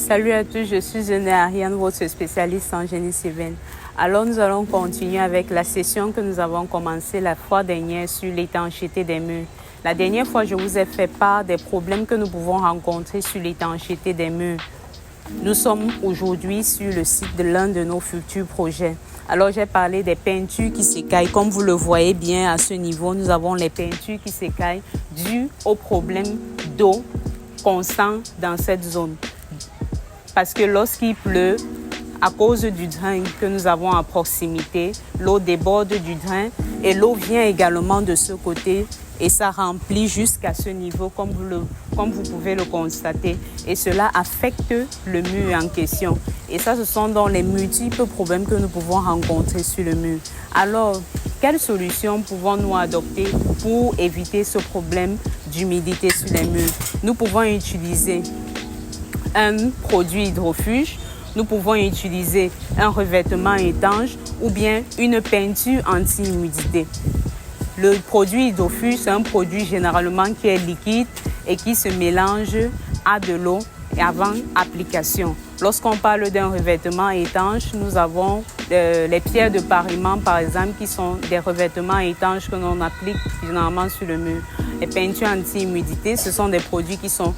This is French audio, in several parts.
Salut à tous, je suis Ariane, votre spécialiste en génie civil. Alors nous allons continuer avec la session que nous avons commencée la fois dernière sur l'étanchéité des murs. La dernière fois, je vous ai fait part des problèmes que nous pouvons rencontrer sur l'étanchéité des murs. Nous sommes aujourd'hui sur le site de l'un de nos futurs projets. Alors j'ai parlé des peintures qui s'écaillent. Comme vous le voyez bien à ce niveau, nous avons les peintures qui s'écaillent dues au problème d'eau constant dans cette zone. Parce que lorsqu'il pleut, à cause du drain que nous avons à proximité, l'eau déborde du drain et l'eau vient également de ce côté et ça remplit jusqu'à ce niveau comme vous pouvez le constater. Et cela affecte le mur en question. Et ça, ce sont donc les multiples problèmes que nous pouvons rencontrer sur le mur. Alors, quelles solutions pouvons-nous adopter pour éviter ce problème d'humidité sur les murs? Nous pouvons utiliser un produit hydrofuge, nous pouvons utiliser un revêtement étanche ou bien une peinture anti-humidité. Le produit hydrofuge, c'est un produit généralement qui est liquide et qui se mélange à de l'eau et avant application. Lorsqu'on parle d'un revêtement étanche, nous avons les pierres de parillement par exemple qui sont des revêtements étanches que l'on applique généralement sur le mur. Les peintures anti-humidité, ce sont des produits qui sont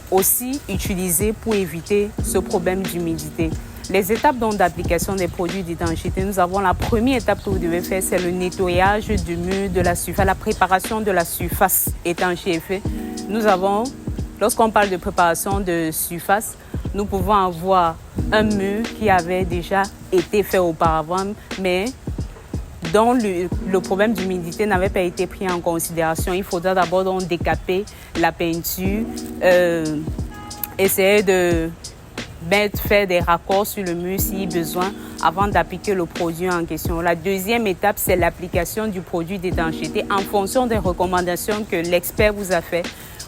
aussi utilisés pour éviter ce problème d'humidité. Les étapes d'application des produits d'étanchéité, nous avons la première étape que vous devez faire, c'est le nettoyage du mur, de la surface, la préparation de la surface étanchée. Nous avons, lorsqu'on parle de préparation de surface, nous pouvons avoir un mur qui avait déjà été fait auparavant, mais dont le problème d'humidité n'avait pas été pris en considération. Il faudra d'abord donc décaper la peinture, essayer de faire des raccords sur le mur si besoin avant d'appliquer le produit en question. La deuxième étape, c'est l'application du produit d'étanchéité en fonction des recommandations que l'expert vous a fait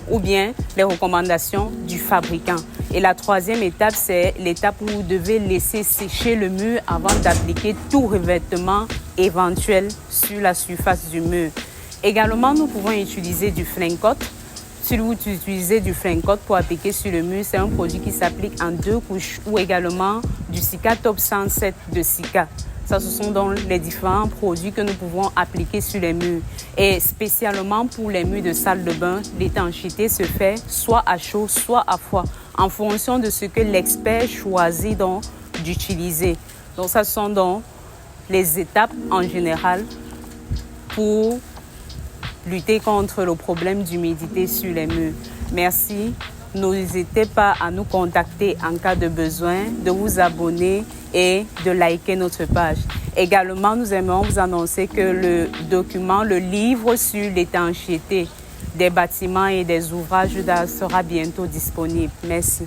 ou bien les recommandations du fabricant. Et la troisième étape, c'est l'étape où vous devez laisser sécher le mur avant d'appliquer tout revêtement éventuel sur la surface du mur. Également, nous pouvons utiliser du Flincoat. Si vous utilisez du Flincoat pour appliquer sur le mur, c'est un produit qui s'applique en 2 couches ou également du Sika Top 107 de Sika. Ça, ce sont donc les différents produits que nous pouvons appliquer sur les murs. Et spécialement pour les murs de salle de bain, l'étanchéité se fait soit à chaud, soit à froid, en fonction de ce que l'expert choisit donc d'utiliser. Donc, ça sont donc les étapes en général pour lutter contre le problème d'humidité sur les murs. Merci. N'hésitez pas à nous contacter en cas de besoin, de vous abonner et de liker notre page. Également, nous aimerions vous annoncer que le document, le livre sur l'étanchéité des bâtiments et des ouvrages d'art sera bientôt disponible. Merci.